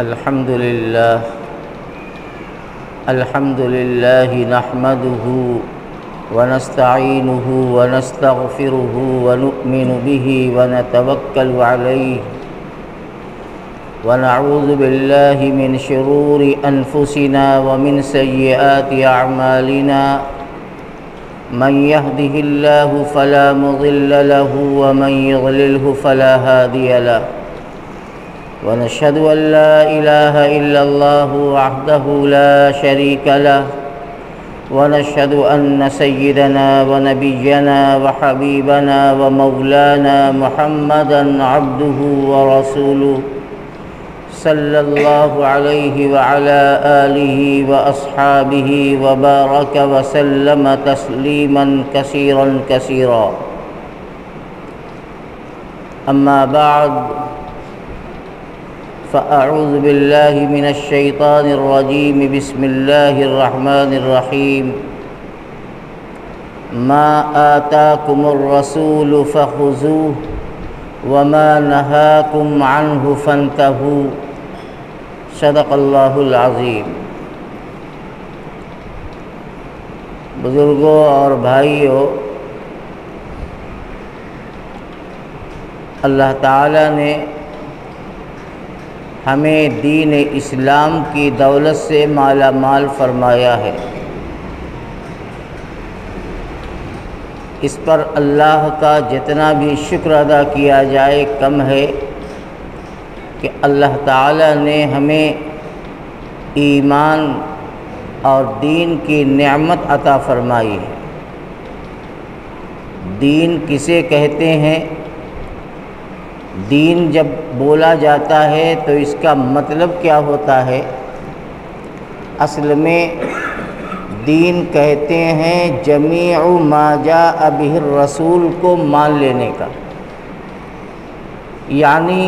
الحمد لله نحمده ونستعينه ونستغفره ونؤمن به ونتوكل عليه ونعوذ بالله من شرور أنفسنا ومن سيئات أعمالنا من يهده الله فلا مضل له ومن يضلله فلا هادي له ونشهد أن لا إله إلا الله وحده لا شريك له ونشهد أن سيدنا ونبينا وحبيبنا ومولانا محمدًا عبده ورسوله صلى الله عليه وعلى آله وأصحابه وبارك وسلم تسليمًا كثيرًا كثيرًا. أما بعد فأعوذ بالله من الشيطان الرجيم. بسم الله الرحمن الرحيم. ما آتاكم الرسول فخذوه وما نهاكم عنه فانتهوا. صدق اللہ العظیم. بزرگوں اور بھائیوں، اللہ تعالیٰ نے ہمیں دین اسلام کی دولت سے مالا مال فرمایا ہے. اس پر اللہ کا جتنا بھی شکر ادا کیا جائے کم ہے کہ اللہ تعالیٰ نے ہمیں ایمان اور دین کی نعمت عطا فرمائی ہے. دین کسے کہتے ہیں؟ دین جب بولا جاتا ہے تو اس کا مطلب کیا ہوتا ہے؟ اصل میں دین کہتے ہیں جمیع ما جاء بہ الرسول کو مان لینے کا، یعنی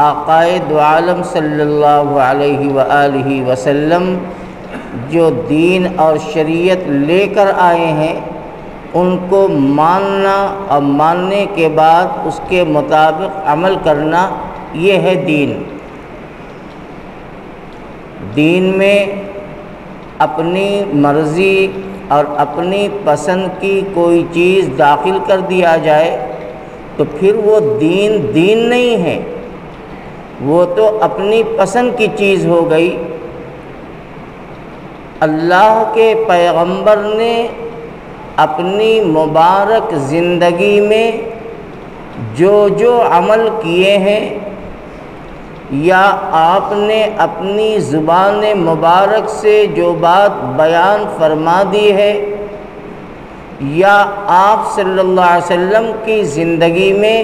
آقائے دو عالم صلی اللہ علیہ وآلہ وسلم جو دین اور شریعت لے کر آئے ہیں ان کو ماننا اور ماننے کے بعد اس کے مطابق عمل کرنا، یہ ہے دین. دین میں اپنی مرضی اور اپنی پسند کی کوئی چیز داخل کر دیا جائے تو پھر وہ دین نہیں ہے، وہ تو اپنی پسند کی چیز ہو گئی. اللہ کے پیغمبر نے اپنی مبارک زندگی میں جو عمل کیے ہیں یا آپ نے اپنی زبان مبارک سے جو بات بیان فرما دی ہے یا آپ صلی اللہ علیہ وسلم کی زندگی میں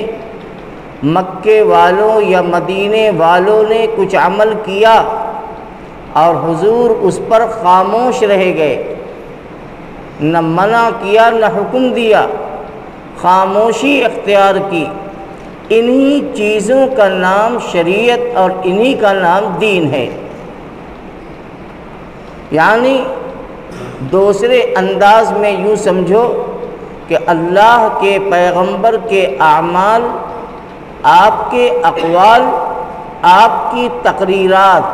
مکے والوں یا مدینے والوں نے کچھ عمل کیا اور حضور اس پر خاموش رہ گئے، نہ منع کیا نہ حکم دیا، خاموشی اختیار کی، انہی چیزوں کا نام شریعت اور انہی کا نام دین ہے. یعنی دوسرے انداز میں یوں سمجھو کہ اللہ کے پیغمبر کے اعمال، آپ کے اقوال، آپ کی تقریرات،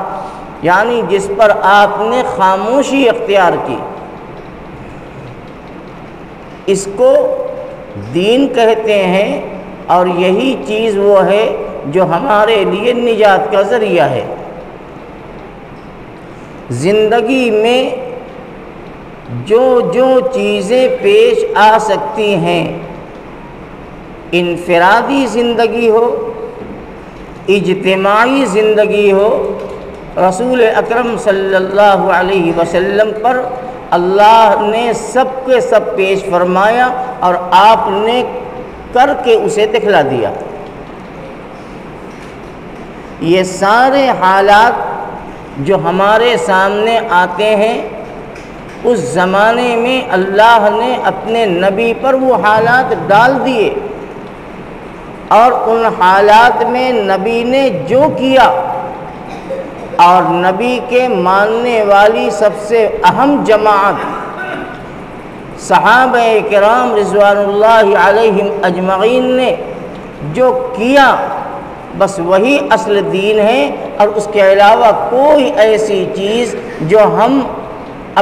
یعنی جس پر آپ نے خاموشی اختیار کی، اس کو دین کہتے ہیں. اور یہی چیز وہ ہے جو ہمارے لیے نجات کا ذریعہ ہے. زندگی میں جو چیزیں پیش آ سکتی ہیں، انفرادی زندگی ہو، اجتماعی زندگی ہو، رسول اکرم صلی اللہ علیہ وسلم پر اللہ نے سب کے سب پیش فرمایا اور آپ نے کر کے اسے دکھلا دیا. یہ سارے حالات جو ہمارے سامنے آتے ہیں اس زمانے میں اللہ نے اپنے نبی پر وہ حالات ڈال دیے، اور ان حالات میں نبی نے جو کیا اور نبی کے ماننے والی سب سے اہم جماعت صحابہ کرام رضوان اللہ علیہم اجمعین نے جو کیا بس وہی اصل دین ہے، اور اس کے علاوہ کوئی ایسی چیز جو ہم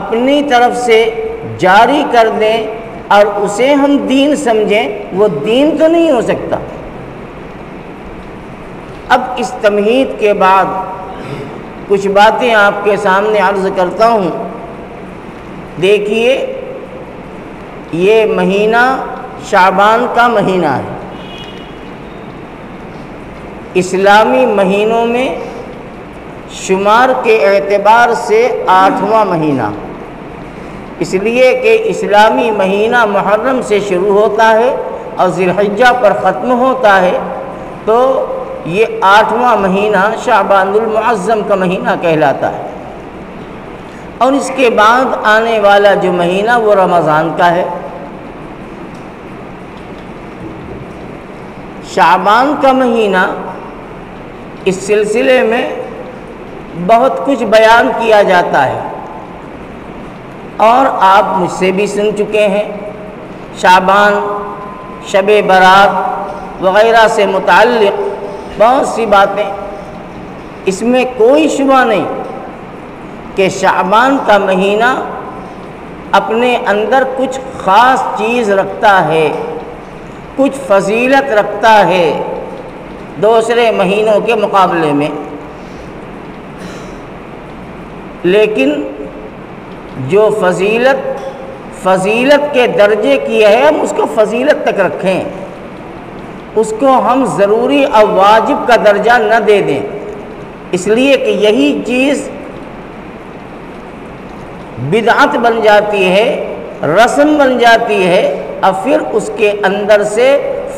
اپنی طرف سے جاری کر دیں اور اسے ہم دین سمجھیں، وہ دین تو نہیں ہو سکتا۔ اب اس تمہید کے بعد کچھ باتیں آپ کے سامنے عرض کرتا ہوں۔ دیکھیے، یہ مہینہ شعبان کا مہینہ ہے، اسلامی مہینوں میں شمار کے اعتبار سے 8واں مہینہ، اس لیے کہ اسلامی مہینہ محرم سے شروع ہوتا ہے اور ذی الحجہ پر ختم ہوتا ہے، تو یہ 8واں مہینہ شعبان المعظم کا مہینہ کہلاتا ہے۔ اور اس کے بعد آنے والا جو مہینہ وہ رمضان کا ہے۔ شعبان کا مہینہ، اس سلسلے میں بہت کچھ بیان کیا جاتا ہے، اور آپ مجھ سے بھی سن چکے ہیں۔ شعبان، شب برات وغیرہ سے متعلق بہت سی باتیں، اس میں کوئی شبہ نہیں کہ شعبان کا مہینہ اپنے اندر کچھ خاص چیز رکھتا ہے، کچھ فضیلت رکھتا ہے دوسرے مہینوں کے مقابلے میں۔ لیکن جو فضیلت کے درجے کی ہے، ہم اس کو فضیلت تک رکھیں، اس کو ہم ضروری اور واجب کا درجہ نہ دے دیں، اس لیے کہ یہی چیز بدعت بن جاتی ہے، رسم بن جاتی ہے، اور پھر اس کے اندر سے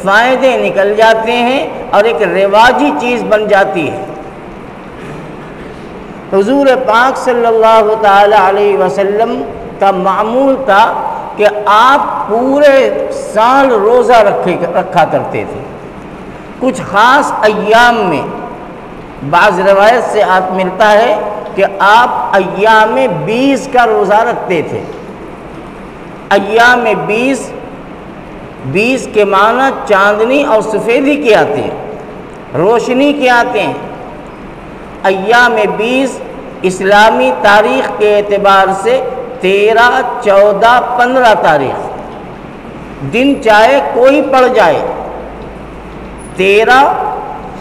فائدے نکل جاتے ہیں اور ایک رواجی چیز بن جاتی ہے۔ حضور پاک صلی اللہ تعالی علیہ وسلم کا معمول تھا کہ آپ پورے سال روزہ رکھا کرتے تھے۔ کچھ خاص ایام میں بعض روایت سے آپ ملتا ہے کہ آپ ایام 20 کا روزہ رکھتے تھے۔ ایام 20 کے معنی چاندنی اور سفیدی کے آتے ہیں، روشنی کے آتے ہیں۔ ایام 20 اسلامی تاریخ کے اعتبار سے 13، 14، 15 تاریخ، دن چاہے کوئی پڑ جائے، 13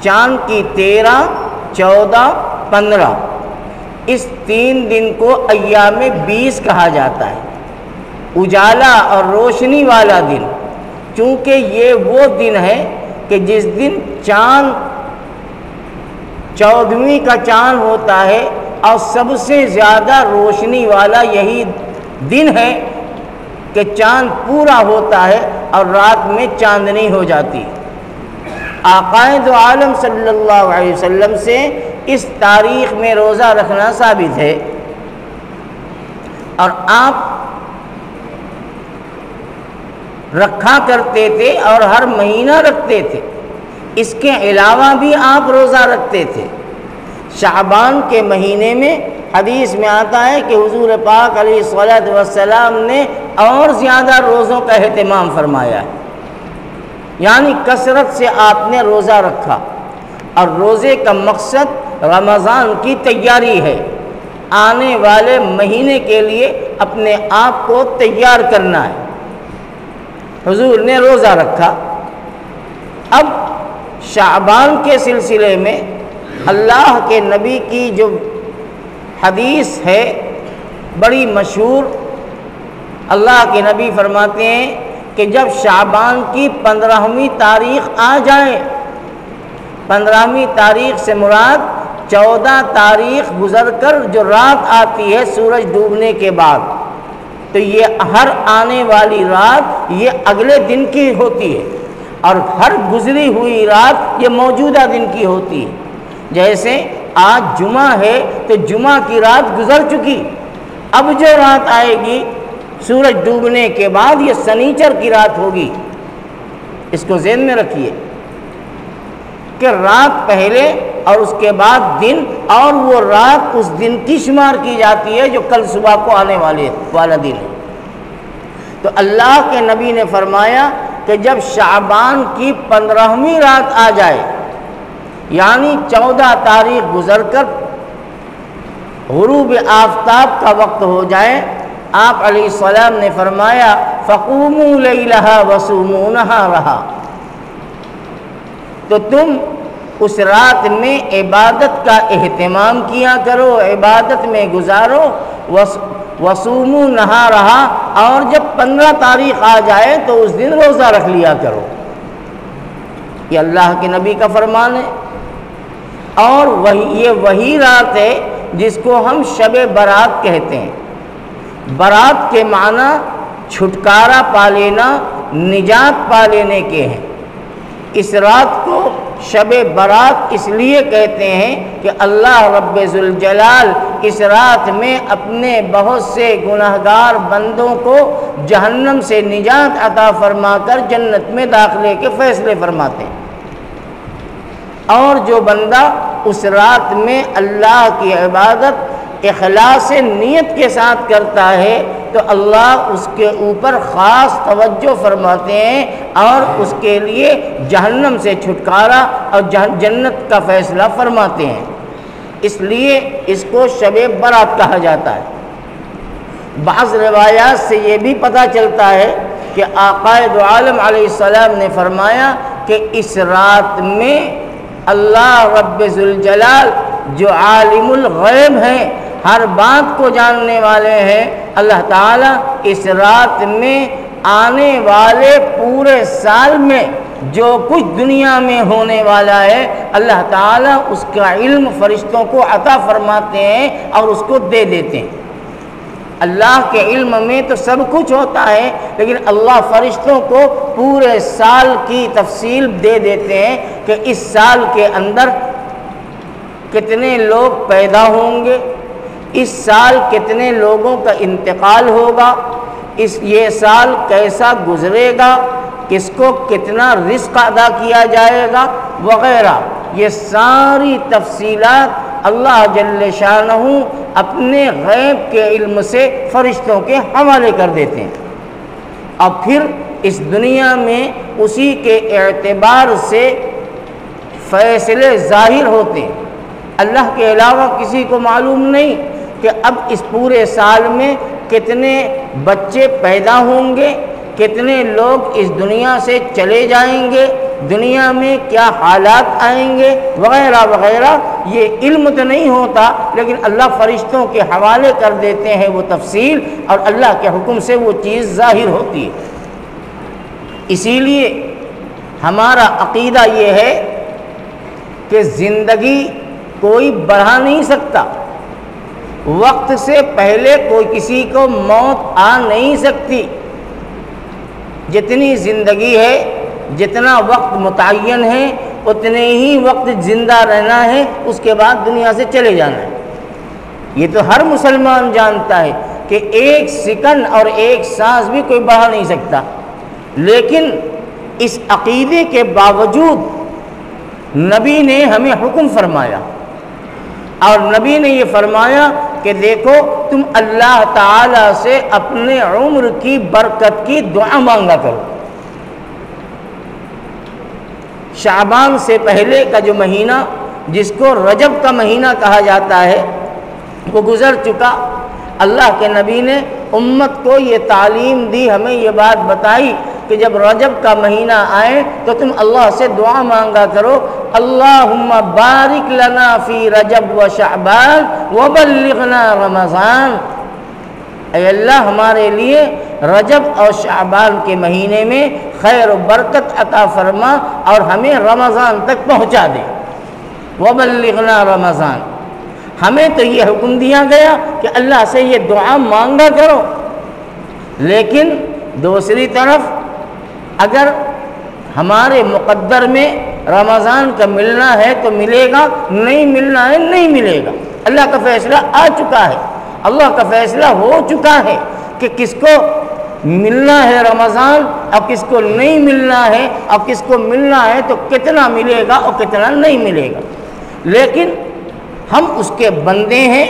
چاند کی 13، 14، 15، اس 3 دن کو ایام 20 کہا جاتا ہے، اجالا اور روشنی والا دن۔ چونکہ یہ وہ دن ہے کہ جس دن چاند 14ویں کا چاند ہوتا ہے، اور سب سے زیادہ روشنی والا یہی دن ہے کہ چاند پورا ہوتا ہے اور رات میں چاندنی ہو جاتی ہے۔ آقائد عالم صلی اللہ علیہ وسلم سے اس تاریخ میں روزہ رکھنا ثابت ہے، اور آپ رکھا کرتے تھے اور ہر مہینہ رکھتے تھے۔ اس کے علاوہ بھی آپ روزہ رکھتے تھے۔ شعبان کے مہینے میں حدیث میں آتا ہے کہ حضور پاک علیہ الصلوۃ والسلام نے اور زیادہ روزوں کا اہتمام فرمایا ہے، یعنی کثرت سے آپ نے روزہ رکھا، اور روزے کا مقصد رمضان کی تیاری ہے، آنے والے مہینے کے لیے اپنے آپ کو تیار کرنا ہے۔ حضور نے روزہ رکھا۔ اب شعبان کے سلسلے میں اللہ کے نبی کی جو حدیث ہے بڑی مشہور، اللہ کے نبی فرماتے ہیں کہ جب شعبان کی 15ویں تاریخ آ جائے، 15ویں تاریخ سے مراد 14 تاریخ گزر کر جو رات آتی ہے سورج ڈوبنے کے بعد، تو یہ ہر آنے والی رات یہ اگلے دن کی ہوتی ہے، اور ہر گزری ہوئی رات یہ موجودہ دن کی ہوتی ہے۔ جیسے آج جمعہ ہے تو جمعہ کی رات گزر چکی، اب جو رات آئے گی سورج ڈوبنے کے بعد یہ سنیچر کی رات ہوگی۔ اس کو ذہن میں رکھیے کہ رات پہلے اور اس کے بعد دن، اور وہ رات اس دن کی شمار کی جاتی ہے جو کل صبح کو آنے والا دن ہے۔ تو اللہ کے نبی نے فرمایا کہ جب شعبان کی 15ویں رات آ جائے یعنی 14 تاریخ گزر کر غروب آفتاب کا وقت ہو جائے، آپ علیہ السلام نے فرمایا فقوموا لیلہا وصوموا نہارہا، تو تم اس رات میں عبادت کا اہتمام کیا کرو، عبادت میں گزارو، وصوموا نہارہا، اور جب 15 تاریخ آ جائے تو اس دن روزہ رکھ لیا کرو۔ یہ اللہ کے نبی کا فرمان ہے۔ اور یہ وہی رات ہے جس کو ہم شب برات کہتے ہیں۔ برات کے معنی چھٹکارا پا لینا، نجات پا لینے کے ہیں۔ اس رات کو شب برات اس لیے کہتے ہیں کہ اللہ رب ذوالجلال اس رات میں اپنے بہت سے گنہگار بندوں کو جہنم سے نجات عطا فرما کر جنت میں داخلے کے فیصلے فرماتے ہیں۔ اور جو بندہ اس رات میں اللہ کی عبادت اخلاص نیت کے ساتھ کرتا ہے تو اللہ اس کے اوپر خاص توجہ فرماتے ہیں اور اس کے لیے جہنم سے چھٹکارا اور جنت کا فیصلہ فرماتے ہیں۔ اس لیے اس کو شب برات کہا جاتا ہے۔ بعض روایات سے یہ بھی پتہ چلتا ہے کہ آقا دو عالم علیہ السلام نے فرمایا کہ اس رات میں اللہ رب ذوالجلال جو عالم الغیب ہیں، ہر بات کو جاننے والے ہیں، اللہ تعالیٰ اس رات میں آنے والے پورے سال میں جو کچھ دنیا میں ہونے والا ہے اللہ تعالیٰ اس کا علم فرشتوں کو عطا فرماتے ہیں اور اس کو دے دیتے ہیں۔ اللہ کے علم میں تو سب کچھ ہوتا ہے، لیکن اللہ فرشتوں کو پورے سال کی تفصیل دے دیتے ہیں کہ اس سال کے اندر کتنے لوگ پیدا ہوں گے، اس سال کتنے لوگوں کا انتقال ہوگا، یہ سال کیسا گزرے گا، کس کو کتنا رزق ادا کیا جائے گا وغیرہ۔ یہ ساری تفصیلات اللہ جل شانہ اپنے غیب کے علم سے فرشتوں کے حوالے کر دیتے ہیں، اور پھر اس دنیا میں اسی کے اعتبار سے فیصلے ظاہر ہوتے ہیں۔ اللہ کے علاوہ کسی کو معلوم نہیں کہ اب اس پورے سال میں کتنے بچے پیدا ہوں گے، کتنے لوگ اس دنیا سے چلے جائیں گے، دنیا میں کیا حالات آئیں گے وغیرہ وغیرہ۔ یہ علم تو نہیں ہوتا، لیکن اللہ فرشتوں کے حوالے کر دیتے ہیں وہ تفصیل، اور اللہ کے حکم سے وہ چیز ظاہر ہوتی ہے۔ اسی لیے ہمارا عقیدہ یہ ہے کہ زندگی کوئی بڑھا نہیں سکتا، وقت سے پہلے کوئی کسی کو موت آ نہیں سکتی۔ جتنی زندگی ہے، جتنا وقت متعین ہے، اتنے ہی وقت زندہ رہنا ہے، اس کے بعد دنیا سے چلے جانا ہے۔ یہ تو ہر مسلمان جانتا ہے کہ ایک سیکنڈ اور ایک سانس بھی کوئی بڑھا نہیں سکتا، لیکن اس عقیدے کے باوجود نبی نے ہمیں حکم فرمایا، اور نبی نے یہ فرمایا کہ دیکھو تم اللہ تعالی سے اپنے عمر کی برکت کی دعا مانگا کرو۔ شعبان سے پہلے کا جو مہینہ جس کو رجب کا مہینہ کہا جاتا ہے وہ گزر چکا۔ اللہ کے نبی نے امت کو یہ تعلیم دی، ہمیں یہ بات بتائی کہ جب رجب کا مہینہ آئے تو تم اللہ سے دعا مانگا کرو، اللہم بارک لنا فی رجب و شعبان وبلغنا رمضان۔ اے اللہ ہمارے لیے رجب اور شعبان کے مہینے میں خیر و برکت عطا فرما اور ہمیں رمضان تک پہنچا دے۔ وبلغنا رمضان، ہمیں تو یہ حکم دیا گیا کہ اللہ سے یہ دعا مانگا کرو، لیکن دوسری طرف اگر ہمارے مقدر میں رمضان کا ملنا ہے تو ملے گا، نہیں ملنا ہے نہیں ملے گا۔ اللہ کا فیصلہ آ چکا ہے، اللہ کا فیصلہ ہو چکا ہے کہ کس کو ملنا ہے رمضان اور کس کو نہیں ملنا ہے، اور کس کو ملنا ہے تو کتنا ملے گا اور کتنا نہیں ملے گا۔ لیکن ہم اس کے بندے ہیں،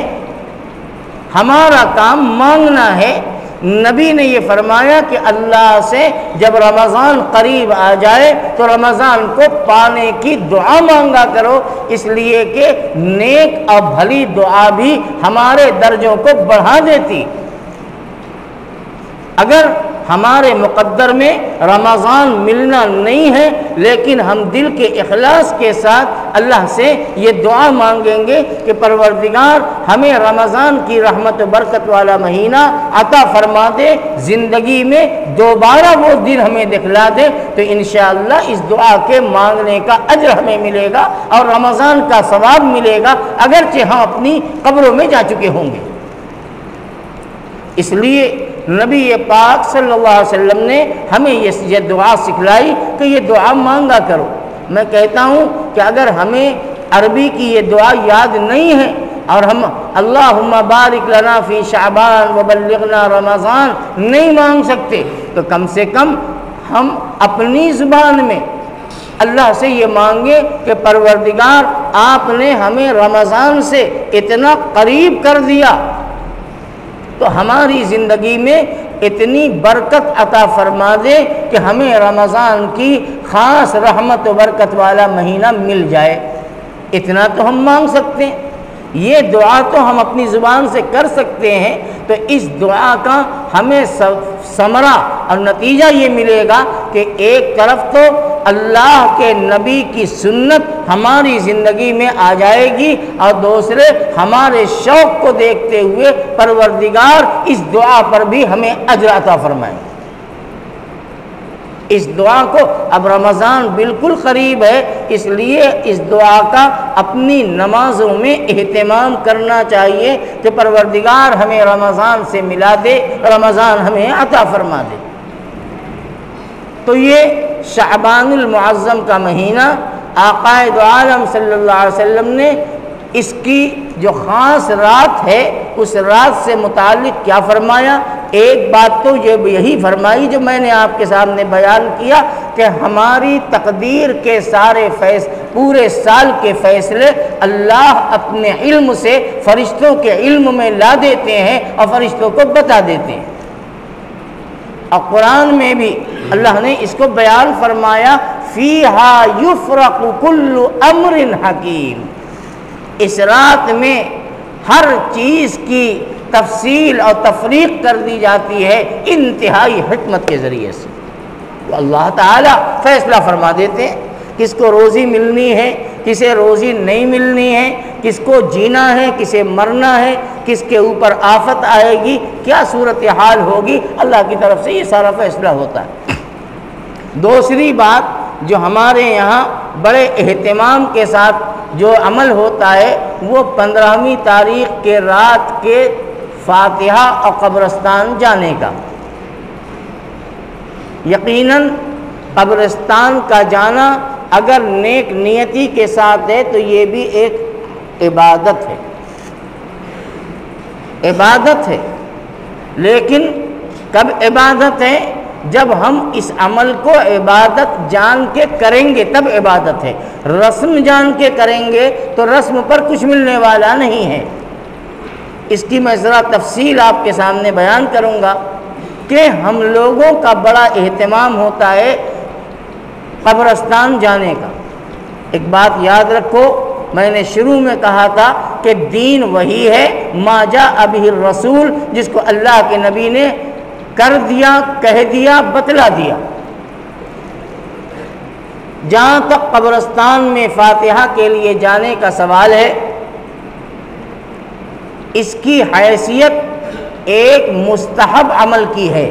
ہمارا کام مانگنا ہے نبی نے یہ فرمایا کہ اللہ سے جب رمضان قریب آ جائے تو رمضان کو پانے کی دعا مانگا کرو، اس لیے کہ نیک اور بھلی دعا بھی ہمارے درجوں کو بڑھا دیتی۔ اگر ہمارے مقدر میں رمضان ملنا نہیں ہے لیکن ہم دل کے اخلاص کے ساتھ اللہ سے یہ دعا مانگیں گے کہ پروردگار ہمیں رمضان کی رحمت و برکت والا مہینہ عطا فرما دے، زندگی میں دوبارہ وہ دن ہمیں دکھلا دے، تو انشاءاللہ اس دعا کے مانگنے کا اجر ہمیں ملے گا اور رمضان کا ثواب ملے گا، اگرچہ ہم اپنی قبروں میں جا چکے ہوں گے۔ اس لیے نبی پاک صلی اللہ علیہ وسلم نے ہمیں یہ دعا سکھلائی کہ یہ دعا مانگا کرو۔ میں کہتا ہوں کہ اگر ہمیں عربی کی یہ دعا یاد نہیں ہے اور ہم اللہم بارک لنا فی شعبان وبلغنا رمضان نہیں مانگ سکتے تو کم سے کم ہم اپنی زبان میں اللہ سے یہ مانگے کہ پروردگار آپ نے ہمیں رمضان سے اتنا قریب کر دیا تو ہماری زندگی میں اتنی برکت عطا فرما دے کہ ہمیں رمضان کی خاص رحمت و برکت والا مہینہ مل جائے۔ اتنا تو ہم مانگ سکتے ہیں، یہ دعا تو ہم اپنی زبان سے کر سکتے ہیں، تو اس دعا کا ہمیں ثمرہ اور نتیجہ یہ ملے گا کہ ایک طرف تو اللہ کے نبی کی سنت ہماری زندگی میں آ جائے گی اور دوسرے ہمارے شوق کو دیکھتے ہوئے پروردگار اس دعا پر بھی ہمیں اجر عطا فرمائے۔ اس دعا کو اب رمضان بالکل قریب ہے، اس لیے اس دعا کا اپنی نمازوں میں اہتمام کرنا چاہیے کہ پروردگار ہمیں رمضان سے ملا دے، رمضان ہمیں عطا فرما دے۔ تو یہ شعبان المعظم کا مہینہ آقا دو عالم صلی اللہ علیہ وسلم نے اس کی جو خاص رات ہے اس رات سے متعلق کیا فرمایا؟ ایک بات تو یہ یہی فرمائی جو میں نے آپ کے سامنے بیان کیا کہ ہماری تقدیر کے سارے پورے سال کے فیصلے اللہ اپنے علم سے فرشتوں کے علم میں لا دیتے ہیں اور فرشتوں کو بتا دیتے ہیں۔ اور قرآن میں بھی اللہ نے اس کو بیان فرمایا فیہا یفرق کل امر حکیم، اس رات میں ہر چیز کی تفصیل اور تفریق کر دی جاتی ہے انتہائی حکمت کے ذریعے سے۔ تو اللہ تعالیٰ فیصلہ فرما دیتے ہیں کس کو روزی ملنی ہے، کسے روزی نہیں ملنی ہے، کس کو جینا ہے، کسے مرنا ہے، کس کے اوپر آفت آئے گی، کیا صورتحال ہوگی، اللہ کی طرف سے یہ سارا فیصلہ ہوتا ہے۔ دوسری بات جو ہمارے یہاں بڑے اہتمام کے ساتھ جو عمل ہوتا ہے وہ 15ویں تاریخ کے رات کے فاتحہ اور قبرستان جانے کا۔ یقیناً قبرستان کا جانا اگر نیک نیتی کے ساتھ ہے تو یہ بھی ایک عبادت ہے، عبادت ہے، لیکن کب عبادت ہے؟ جب ہم اس عمل کو عبادت جان کے کریں گے تب عبادت ہے۔ رسم جان کے کریں گے تو رسم پر کچھ ملنے والا نہیں ہے۔ اس کی میں ذرا تفصیل آپ کے سامنے بیان کروں گا کہ ہم لوگوں کا بڑا اہتمام ہوتا ہے قبرستان جانے کا۔ ایک بات یاد رکھو، میں نے شروع میں کہا تھا کہ دین وہی ہے ما جاء بہ الرسول، جس کو اللہ کے نبی نے کر دیا، کہہ دیا، بتلا دیا۔ جہاں تک قبرستان میں فاتحہ کے لیے جانے کا سوال ہے، اس کی حیثیت ایک مستحب عمل کی ہے،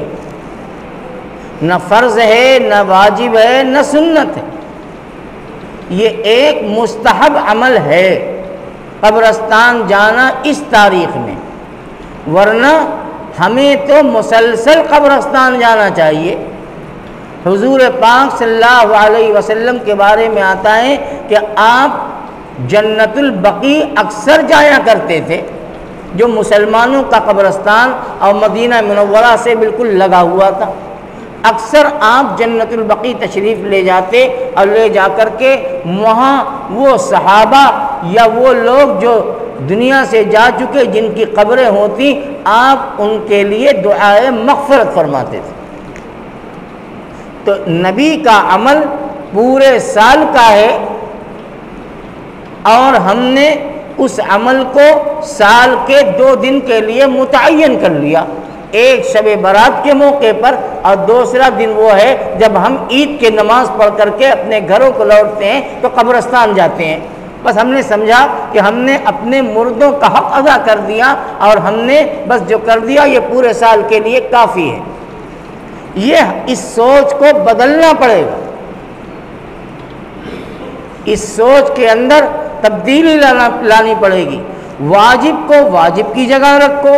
نہ فرض ہے، نہ واجب ہے، نہ سنت ہے، یہ ایک مستحب عمل ہے قبرستان جانا اس تاریخ میں، ورنہ ہمیں تو مسلسل قبرستان جانا چاہیے۔ حضور پاک صلی اللہ علیہ وسلم کے بارے میں آتا ہے کہ آپ جنت البقیع اکثر جایا کرتے تھے، جو مسلمانوں کا قبرستان اور مدینہ منورہ سے بالکل لگا ہوا تھا۔ اکثر آپ جنت البقیع تشریف لے جاتے اور لے جا کر کے وہاں وہ صحابہ یا وہ لوگ جو دنیا سے جا چکے جن کی قبریں ہوتی آپ ان کے لیے دعائے مغفرت فرماتے تھے۔ تو نبی کا عمل پورے سال کا ہے اور ہم نے اس عمل کو سال کے 2 دن کے لیے متعین کر لیا، ایک شب برات کے موقع پر اور دوسرا دن وہ ہے جب ہم عید کی نماز پڑھ کر کے اپنے گھروں کو لوٹتے ہیں تو قبرستان جاتے ہیں۔ بس ہم نے سمجھا کہ ہم نے اپنے مردوں کا حق ادا کر دیا اور ہم نے بس جو کر دیا یہ پورے سال کے لیے کافی ہے۔ یہ اس سوچ کو بدلنا پڑے گا، اس سوچ کے اندر تبدیلی لانی پڑے گی۔ واجب کو واجب کی جگہ رکھو،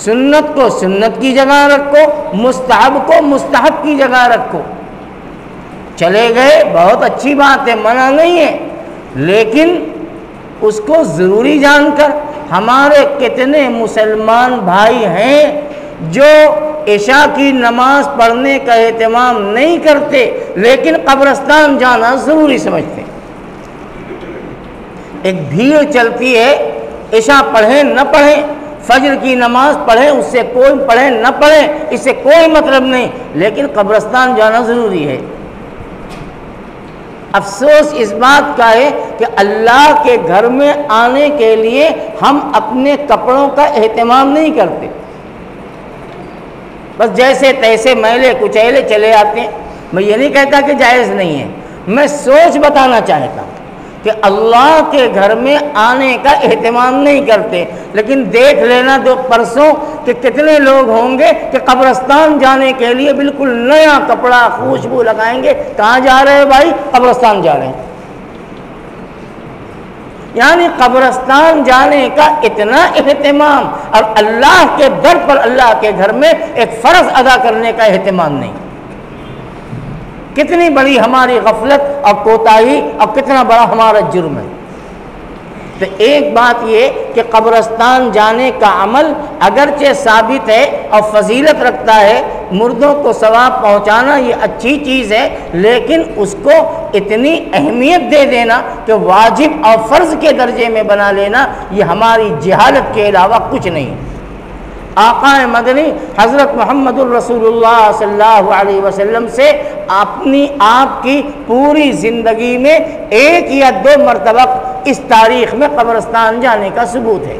سنت کو سنت کی جگہ رکھو، مستحب کو مستحب کی جگہ رکھو۔ چلے گئے بہت اچھی بات ہے، منع نہیں ہے، لیکن اس کو ضروری جان کر ہمارے کتنے مسلمان بھائی ہیں جو عشاء کی نماز پڑھنے کا اہتمام نہیں کرتے لیکن قبرستان جانا ضروری سمجھتے ہیں۔ ایک بھیڑ چلتی ہے، عشاء پڑھیں نہ پڑھیں، فجر کی نماز پڑھیں اس سے کوئی پڑھیں نہ پڑھیں اس سے کوئی مطلب نہیں، لیکن قبرستان جانا ضروری ہے۔ افسوس اس بات کا ہے کہ اللہ کے گھر میں آنے کے لیے ہم اپنے کپڑوں کا اہتمام نہیں کرتے، بس جیسے تیسے میلے کچیلے چلے آتے ہیں۔ میں یہ نہیں کہتا کہ جائز نہیں ہے، میں سوچ بتانا چاہتا ہوں کہ اللہ کے گھر میں آنے کا اہتمام نہیں کرتے، لیکن دیکھ لینا جو پرسوں کہ کتنے لوگ ہوں گے کہ قبرستان جانے کے لیے بالکل نیا کپڑا خوشبو لگائیں گے۔ کہاں جا رہے ہیں بھائی؟ قبرستان جا رہے ہیں۔ یعنی قبرستان جانے کا اتنا اہتمام اور اللہ کے در پر اللہ کے گھر میں ایک فرض ادا کرنے کا اہتمام نہیں۔ کتنی بڑی ہماری غفلت اور کوتاہی اور کتنا بڑا ہمارا جرم ہے۔ تو ایک بات یہ کہ قبرستان جانے کا عمل اگرچہ ثابت ہے اور فضیلت رکھتا ہے، مردوں کو ثواب پہنچانا یہ اچھی چیز ہے، لیکن اس کو اتنی اہمیت دے دینا کہ واجب اور فرض کے درجے میں بنا لینا یہ ہماری جہالت کے علاوہ کچھ نہیں۔ آقا مدنی حضرت محمد الرسول اللہ صلی اللہ علیہ وسلم سے اپنی آپ کی پوری زندگی میں 1 یا 2 مرتبہ اس تاریخ میں قبرستان جانے کا ثبوت ہے۔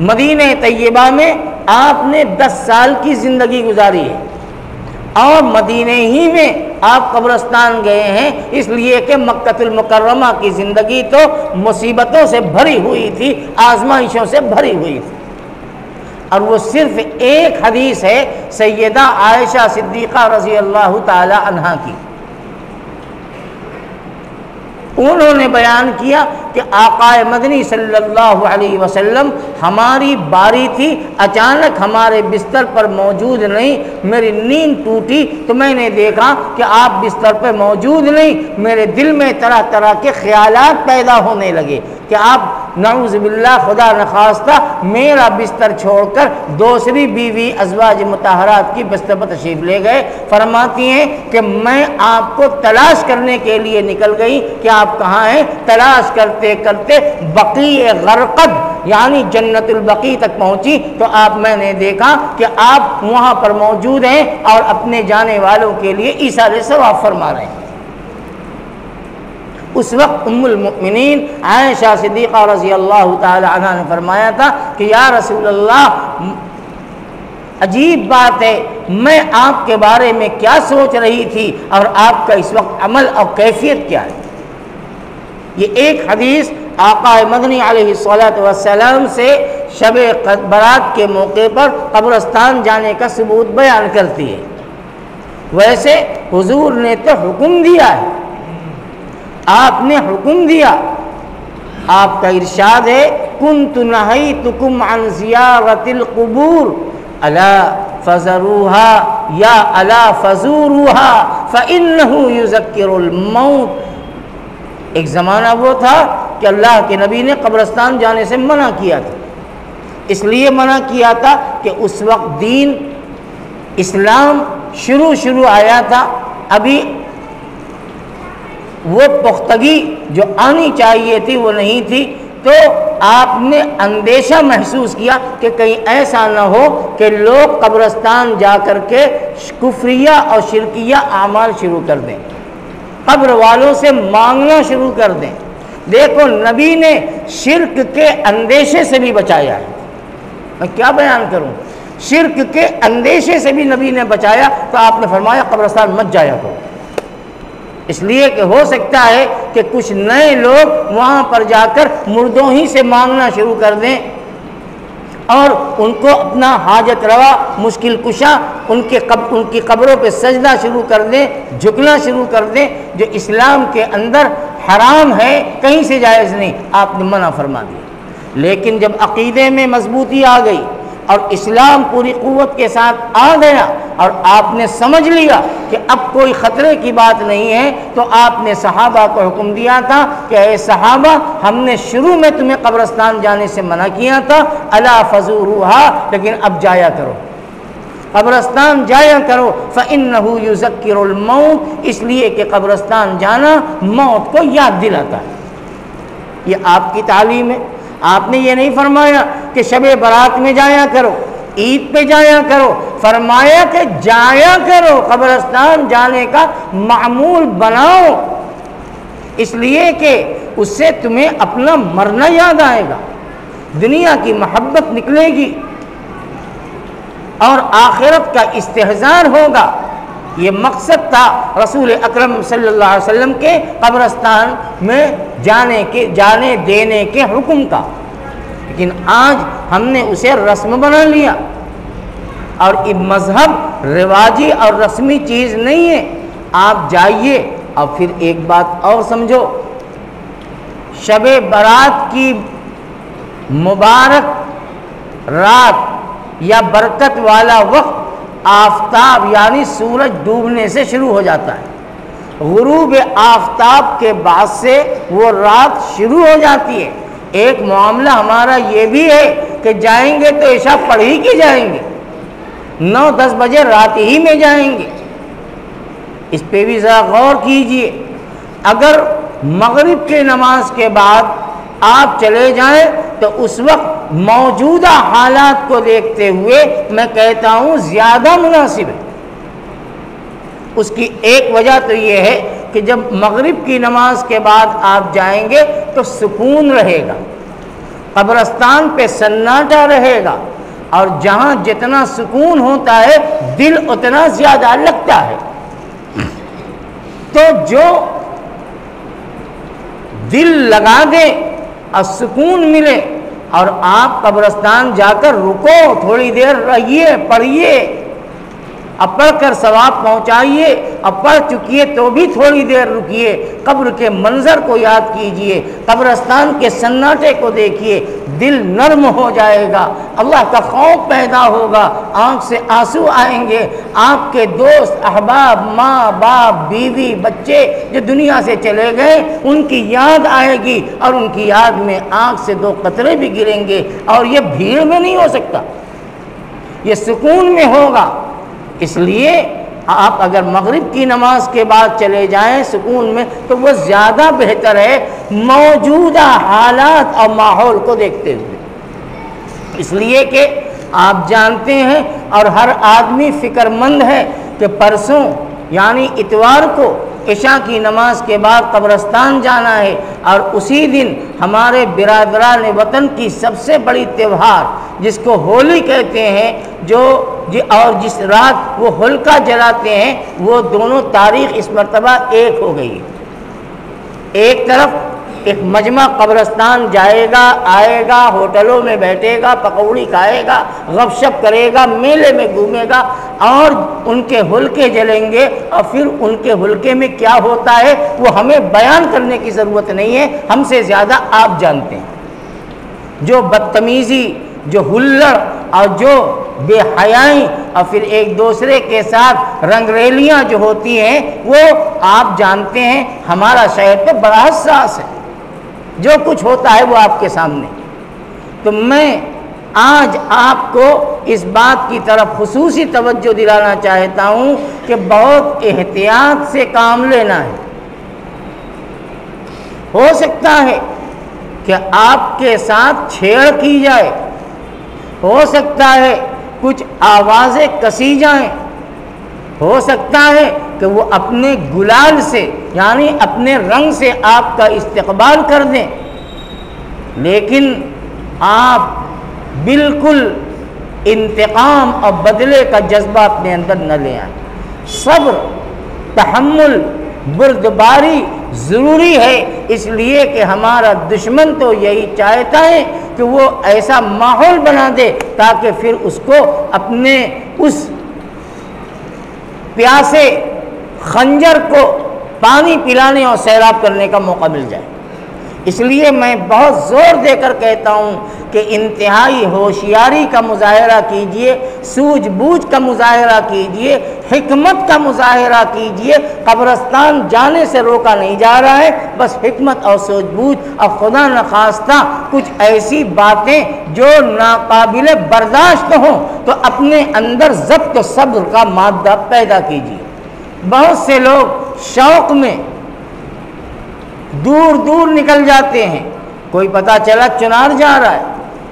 مدینہ طیبہ میں آپ نے 10 سال کی زندگی گزاری ہے اور مدینہ ہی میں آپ قبرستان گئے ہیں، اس لیے کہ مکہ المکرمہ کی زندگی تو مصیبتوں سے بھری ہوئی تھی، آزمائشوں سے بھری ہوئی تھی، اور وہ صرف ایک حدیث ہے سیدہ عائشہ صدیقہ رضی اللہ تعالی عنہا کی۔ انہوں نے بیان کیا کہ آقا مدنی صلی اللہ علیہ وسلم ہماری باری تھی، اچانک ہمارے بستر پر موجود نہیں، میری نیند ٹوٹی تو میں نے دیکھا کہ آپ بستر پر موجود نہیں، میرے دل میں طرح طرح کے خیالات پیدا ہونے لگے کہ آپ نعوذ باللہ خدا نخواستہ میرا بستر چھوڑ کر دوسری بیوی ازواج مطہرات کی بستر پر تشریف لے گئے۔ فرماتی ہیں کہ میں آپ کو تلاش کرنے کے لیے نکل گئی کہ آپ کہاں ہیں، تلاش کرتے کرتے بقیع غرقد یعنی جنت البقیع تک پہنچی تو میں نے دیکھا کہ آپ وہاں پر موجود ہیں اور اپنے جانے والوں کے لیے ایثار ثواب فرما رہے ہیں۔ اس وقت ام المؤمنین عائشہ صدیقہ رضی اللہ تعالی عنہا نے فرمایا تھا کہ یا رسول اللہ، عجیب بات ہے، میں آپ کے بارے میں کیا سوچ رہی تھی اور آپ کا اس وقت عمل اور کیفیت کیا ہے۔ یہ ایک حدیث آقا مدنی علیہ الصلوۃ والسلام سے شب برات کے موقع پر قبرستان جانے کا ثبوت بیان کرتی ہے۔ ویسے حضور نے تو حکم دیا ہے، آپ نے حکم دیا، آپ کا ارشاد ہے کنت نہیتکم عن زیارت القبور الا فزروها یا الا فزوروها فانه یذکر الموت۔ ایک زمانہ وہ تھا کہ اللہ کے نبی نے قبرستان جانے سے منع کیا تھا، اس لیے منع کیا تھا کہ اس وقت دین اسلام شروع آیا تھا، ابھی وہ پختگی جو آنی چاہیے تھی وہ نہیں تھی، تو آپ نے اندیشہ محسوس کیا کہ کہیں ایسا نہ ہو کہ لوگ قبرستان جا کر کے کفریہ اور شرکیہ اعمال شروع کر دیں، قبر والوں سے مانگنا شروع کر دیں۔ دیکھو نبی نے شرک کے اندیشے سے بھی بچایا ہے، میں کیا بیان کروں، شرک کے اندیشے سے بھی نبی نے بچایا، تو آپ نے فرمایا قبرستان مت جایا کرو، اس لیے کہ ہو سکتا ہے کہ کچھ نئے لوگ وہاں پر جا کر مردوں ہی سے مانگنا شروع کر دیں اور ان کو اپنا حاجت روا مشکل کشا ان کی قبروں پہ سجدہ شروع کر دیں، جھکنا شروع کر دیں، جو اسلام کے اندر حرام ہے، کہیں سے جائز نہیں، آپ نے منع فرما دیا۔ لیکن جب عقیدے میں مضبوطی آ گئی اور اسلام پوری قوت کے ساتھ آ گیا اور آپ نے سمجھ لیا کہ اب کوئی خطرے کی بات نہیں ہے، تو آپ نے صحابہ کو حکم دیا تھا کہ اے صحابہ، ہم نے شروع میں تمہیں قبرستان جانے سے منع کیا تھا، الا فزوروها، لیکن اب جایا کرو، قبرستان جایا کرو، فإنه يذكر الموت، اس لیے کہ قبرستان جانا موت کو یاد دلاتا ہے۔ یہ آپ کی تعلیم ہے۔ آپ نے یہ نہیں فرمایا کہ شب برات میں جایا کرو، عید پہ جایا کرو، فرمایا کہ جایا کرو، قبرستان جانے کا معمول بناؤ، اس لیے کہ اس سے تمہیں اپنا مرنا یاد آئے گا، دنیا کی محبت نکلے گی اور آخرت کا استحضار ہوگا۔ یہ مقصد تھا رسول اکرم صلی اللہ علیہ وسلم کے قبرستان میں جانے دینے کے حکم کا، لیکن آج ہم نے اسے رسم بنا لیا، اور یہ مذہب رواجی اور رسمی چیز نہیں ہے۔ آپ جائیے، اور پھر ایک بات اور سمجھو، شب برات کی مبارک رات یا برکت والا وقت آفتاب یعنی سورج ڈوبنے سے شروع ہو جاتا ہے، غروب آفتاب کے بعد سے وہ رات شروع ہو جاتی ہے۔ ایک معاملہ ہمارا یہ بھی ہے کہ جائیں گے تو عشاء پڑھ ہی کے جائیں گے، 9-10 بجے رات ہی میں جائیں گے، اس پہ بھی ذرا غور کیجئے۔ اگر مغرب کی نماز کے بعد آپ چلے جائیں تو اس وقت موجودہ حالات کو دیکھتے ہوئے میں کہتا ہوں زیادہ مناسب ہے۔ اس کی ایک وجہ تو یہ ہے کہ جب مغرب کی نماز کے بعد آپ جائیں گے تو سکون رہے گا، قبرستان پہ سناٹا رہے گا، اور جہاں جتنا سکون ہوتا ہے دل اتنا زیادہ لگتا ہے۔ تو جو دل لگا دے اور سکون ملے، اور آپ قبرستان جا کر رکو، تھوڑی دیر رہیے، پڑھیے، اب پڑھ کر ثواب پہنچائیے، اب پڑھ چکیے تو بھی تھوڑی دیر رکیے، قبر کے منظر کو یاد کیجئے، قبرستان کے سناٹے کو دیکھیے، دل نرم ہو جائے گا، اللہ کا خوف پیدا ہوگا، آنکھ سے آنسو آئیں گے، آپ کے دوست احباب، ماں باپ، بیوی، بچے جو دنیا سے چلے گئے ان کی یاد آئے گی، اور ان کی یاد میں آنکھ سے 2 قطرے بھی گریں گے، اور یہ بھیڑ میں نہیں ہو سکتا، یہ سکون میں ہوگا۔ اس لیے آپ اگر مغرب کی نماز کے بعد چلے جائیں سکون میں تو وہ زیادہ بہتر ہے، موجودہ حالات اور ماحول کو دیکھتے ہوئے، اس لیے کہ آپ جانتے ہیں اور ہر آدمی فکر مند ہے کہ پرسوں یعنی اتوار کو عشاء کی نماز کے بعد قبرستان جانا ہے، اور اسی دن ہمارے برادران وطن کی سب سے بڑی تہوار جس کو ہولی کہتے ہیں اور جس رات وہ ہولکا جلاتے ہیں، وہ دونوں تاریخ اس مرتبہ ایک ہو گئی۔ ایک طرف ایک مجمع قبرستان جائے گا، آئے گا، ہوٹلوں میں بیٹھے گا، پکوڑی کھائے گا، غپ شپ کرے گا، میلے میں گھومے گا، اور ان کے ہلکے جلیں گے، اور پھر ان کے ہلکے میں کیا ہوتا ہے وہ ہمیں بیان کرنے کی ضرورت نہیں ہے، ہم سے زیادہ آپ جانتے ہیں۔ جو بدتمیزی، جو ہلڑ اور جو بے حیائی، اور پھر ایک دوسرے کے ساتھ رنگ ریلیاں جو ہوتی ہیں، وہ آپ جانتے ہیں، ہمارا شہر تو بڑا حساس ہے، جو کچھ ہوتا ہے وہ آپ کے سامنے۔ تو میں آج آپ کو اس بات کی طرف خصوصی توجہ دلانا چاہتا ہوں کہ بہت احتیاط سے کام لینا ہے، ہو سکتا ہے کہ آپ کے ساتھ چھیڑ کی جائے، ہو سکتا ہے کچھ آوازیں کسی جائیں، ہو سکتا ہے کہ وہ اپنے گلال سے یعنی اپنے رنگ سے آپ کا استقبال کر دیں، لیکن آپ بالکل انتقام اور بدلے کا جذبہ اپنے اندر نہ لے آئیں۔ صبر، تحمل، بردباری ضروری ہے، اس لیے کہ ہمارا دشمن تو یہی چاہتا ہے کہ وہ ایسا ماحول بنا دے تاکہ پھر اس کو اپنے اس پیاسے خنجر کو پانی پلانے اور سیراب کرنے کا موقع مل جائے۔ اس لیے میں بہت زور دے کر کہتا ہوں کہ انتہائی ہوشیاری کا مظاہرہ کیجئے، سوجھ بوجھ کا مظاہرہ کیجئے، حکمت کا مظاہرہ کیجئے۔ قبرستان جانے سے روکا نہیں جا رہا ہے، بس حکمت اور سوجھ بوجھ، اور خدا نخواستہ کچھ ایسی باتیں جو ناقابل برداشت ہوں تو اپنے اندر ضبط و صبر کا مادہ پیدا کیجئے۔ بہت سے لوگ شوق میں دور دور نکل جاتے ہیں، کوئی پتہ چلا چنار جا رہا ہے،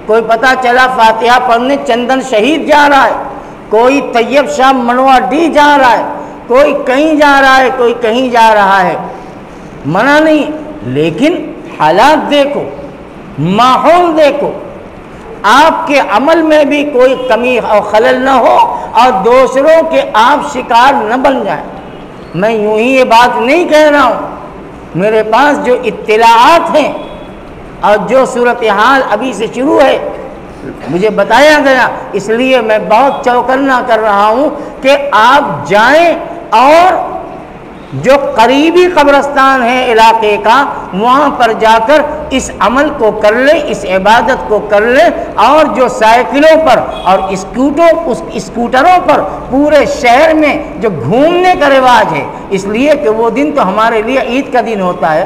کوئی پتہ چلا فاتحہ پڑھنے چندن شہید جا رہا ہے، کوئی طیب شاہ منوا ڈی جا رہا ہے، کوئی کہیں جا رہا ہے، کوئی کہیں جا رہا ہے، منع نہیں، لیکن حالات دیکھو، ماحول دیکھو، آپ کے عمل میں بھی کوئی کمی اور خلل نہ ہو اور دوسروں کے آپ شکار نہ بن جائیں۔ میں یوں ہی یہ بات نہیں کہہ رہا ہوں، میرے پاس جو اطلاعات ہیں اور جو صورتحال ابھی سے شروع ہے مجھے بتایا گیا، اس لیے میں بہت چوکنا کر رہا ہوں کہ آپ جائیں اور جو قریبی قبرستان ہے علاقے کا وہاں پر جا کر اس عمل کو کر لیں، اس عبادت کو کر لیں، اور جو سائیکلوں پر اور اسکوٹروں پر پورے شہر میں جو گھومنے کا رواج ہے، اس لیے کہ وہ دن تو ہمارے لیے عید کا دن ہوتا ہے،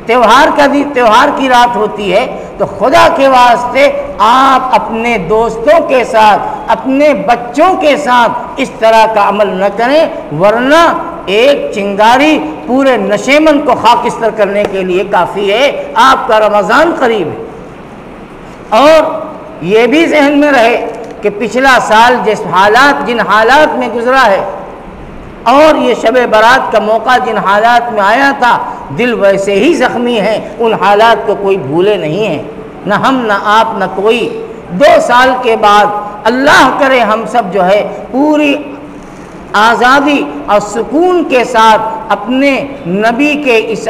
تہوار کا دن، تہوار کی رات ہوتی ہے، تو خدا کے واسطے آپ اپنے دوستوں کے ساتھ، اپنے بچوں کے ساتھ اس طرح کا عمل نہ کریں، ورنہ ایک چنگاری پورے نشیمن کو خاکستر کرنے کے لیے کافی ہے۔ آپ کا رمضان قریب ہے، اور یہ بھی ذہن میں رہے کہ پچھلا سال جن حالات میں گزرا ہے اور یہ شب برات کا موقع جن حالات میں آیا تھا، دل ویسے ہی زخمی ہے، ان حالات کو کوئی بھولے نہیں ہیں، نہ ہم نہ آپ نہ کوئی۔ 2 سال کے بعد اللہ کرے ہم سب جو ہے پوری آزادی اور سکون کے ساتھ اپنے نبی کے اس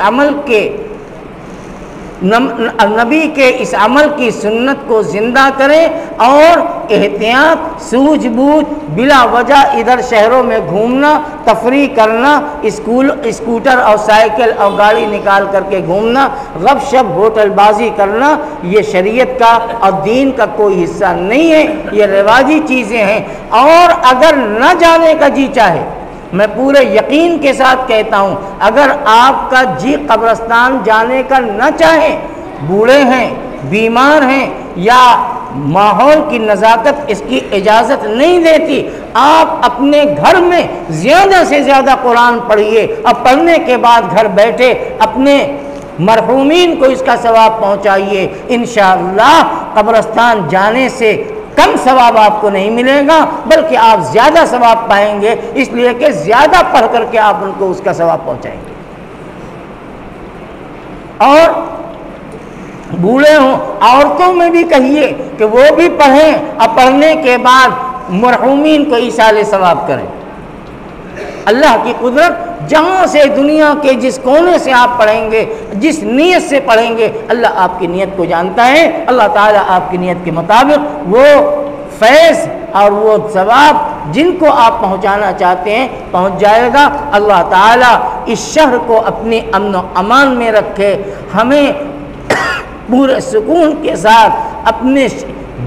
عمل کی سنت کو زندہ کریں، اور احتیاط، سوجھ بوجھ، بلا وجہ ادھر شہروں میں گھومنا، تفریح کرنا، اسکوٹر اور سائیکل اور گاڑی نکال کر کے گھومنا، غب شپ ہوٹل بازی کرنا، یہ شریعت کا اور دین کا کوئی حصہ نہیں ہے، یہ رواجی چیزیں ہیں۔ اور اگر نہ جانے کا جی چاہے، میں پورے یقین کے ساتھ کہتا ہوں، اگر آپ کا جی قبرستان جانے کا نہ چاہے، بوڑھے ہیں، بیمار ہیں، یا ماحول کی نزاکت اس کی اجازت نہیں دیتی، آپ اپنے گھر میں زیادہ سے زیادہ قرآن پڑھیے، اور پڑھنے کے بعد گھر بیٹھے اپنے مرحومین کو اس کا ثواب پہنچائیے۔ انشاءاللہ قبرستان جانے سے کم ثواب آپ کو نہیں ملے گا، بلکہ آپ زیادہ ثواب پائیں گے، اس لیے کہ زیادہ پڑھ کر کے آپ ان کو اس کا ثواب پہنچائیں گے۔ اور بوڑھے ہوں، عورتوں میں بھی کہیے کہ وہ بھی پڑھیں، اور پڑھنے کے بعد مرحومین کو ایصال ثواب کریں۔ اللہ کی قدرت، جہاں سے دنیا کے جس کونے سے آپ پڑھیں گے، جس نیت سے پڑھیں گے، اللہ آپ کی نیت کو جانتا ہے، اللہ تعالیٰ آپ کی نیت کے مطابق وہ فیض اور وہ ثواب جن کو آپ پہنچانا چاہتے ہیں پہنچ جائے گا۔ اللہ تعالیٰ اس شہر کو اپنی امن و امان میں رکھے، ہمیں پورے سکون کے ساتھ اپنے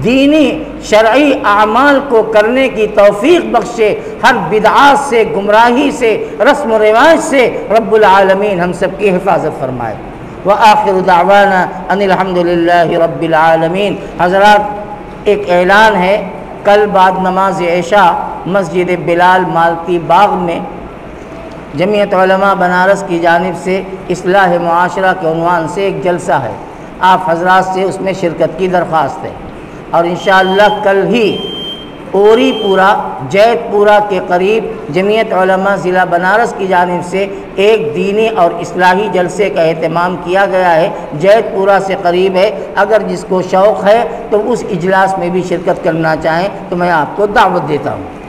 دینی شرعی اعمال کو کرنے کی توفیق بخشے، ہر بدعات سے، گمراہی سے، رسم و رواج سے رب العالمین ہم سب کی حفاظت فرمائے۔ وآخر دعوانا ان الحمدللہ رب العالمین۔ حضرات، ایک اعلان ہے، کل بعد نماز عشاء مسجد بلال مالتی باغ میں جمعیت علماء بنارس کی جانب سے اصلاح معاشرہ کے عنوان سے ایک جلسہ ہے، آپ حضرات سے اس میں شرکت کی درخواست ہے، اور انشاءاللہ کل ہی اوری پورہ جیت پورہ کے قریب جمعیت علماء ضلع بنارس کی جانب سے ایک دینی اور اصلاحی جلسے کا اہتمام کیا گیا ہے، جیت پورہ سے قریب ہے۔ اگر جس کو شوق ہے تو اس اجلاس میں بھی شرکت کرنا چاہیں تو میں آپ کو دعوت دیتا ہوں۔